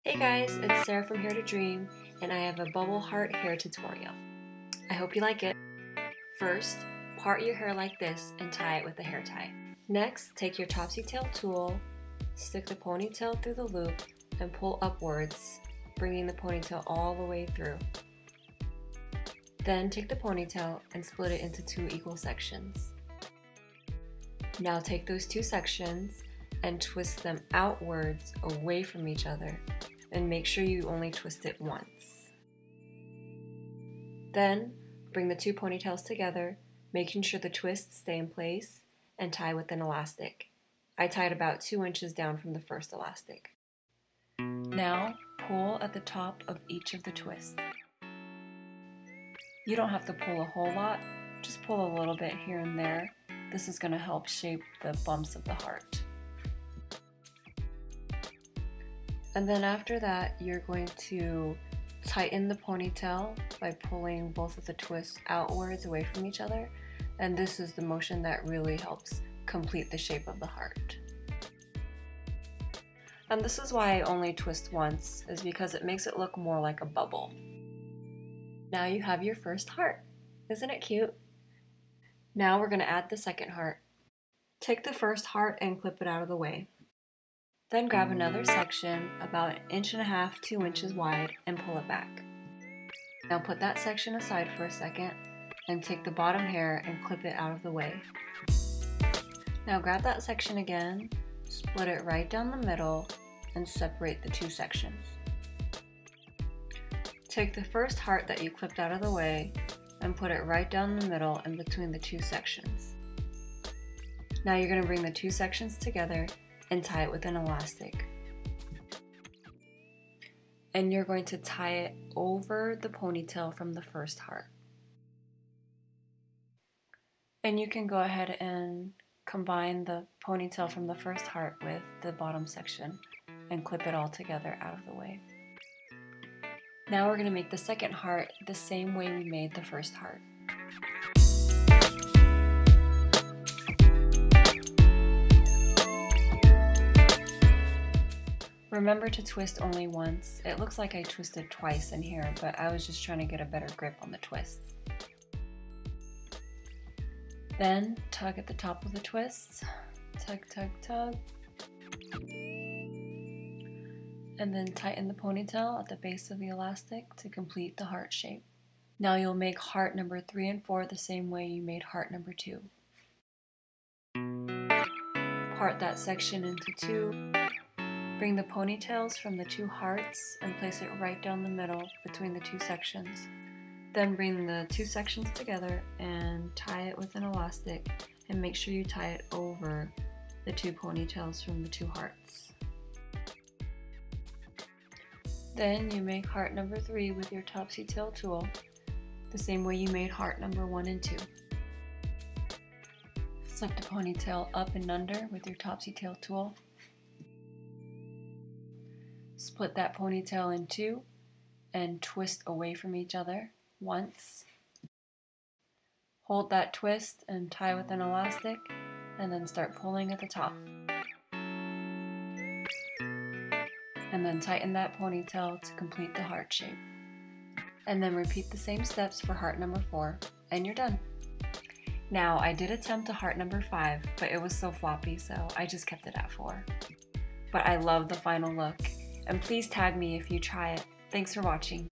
Hey guys, it's Sarah from Hair to Dream, and I have a bubble heart hair tutorial. I hope you like it. First, part your hair like this and tie it with a hair tie. Next, take your topsy tail tool, stick the ponytail through the loop, and pull upwards, bringing the ponytail all the way through. Then take the ponytail and split it into 2 equal sections. Now take those 2 sections and twist them outwards away from each other, and make sure you only twist it once. Then bring the 2 ponytails together, making sure the twists stay in place, and tie with an elastic. I tied about 2 inches down from the first elastic. Now pull at the top of each of the twists. You don't have to pull a whole lot, just pull a little bit here and there. This is going to help shape the bumps of the heart. And then after that, you're going to tighten the ponytail by pulling both of the twists outwards away from each other. And this is the motion that really helps complete the shape of the heart. And this is why I only twist once, is because it makes it look more like a bubble. Now you have your first heart. Isn't it cute? Now we're going to add the second heart. Take the first heart and clip it out of the way. Then grab another section about 1.5 inches, 2 inches wide, and pull it back. Now put that section aside for a second and take the bottom hair and clip it out of the way. Now grab that section again, split it right down the middle, and separate the 2 sections. Take the first heart that you clipped out of the way and put it right down the middle in between the 2 sections. Now you're going to bring the 2 sections together and tie it with an elastic. And you're going to tie it over the ponytail from the first heart. And you can go ahead and combine the ponytail from the first heart with the bottom section and clip it all together out of the way. Now we're going to make the second heart the same way we made the first heart. Remember to twist only once. It looks like I twisted twice in here, but I was just trying to get a better grip on the twists. Then tug at the top of the twists. Tug, tug, tug. And then tighten the ponytail at the base of the elastic to complete the heart shape. Now you'll make heart number 3 and 4 the same way you made heart number 2. Part that section into 2. Bring the ponytails from the 2 hearts and place it right down the middle between the 2 sections. Then bring the 2 sections together and tie it with an elastic, and make sure you tie it over the 2 ponytails from the 2 hearts. Then you make heart number 3 with your topsy tail tool, the same way you made heart number 1 and 2. Slip the ponytail up and under with your topsy tail tool. Split that ponytail in 2 and twist away from each other once. Hold that twist and tie with an elastic, and then start pulling at the top. And then tighten that ponytail to complete the heart shape. And then repeat the same steps for heart number 4, and you're done. Now, I did attempt a heart number 5, but it was so floppy, so I just kept it at 4. But I love the final look. And please tag me if you try it. Thanks for watching.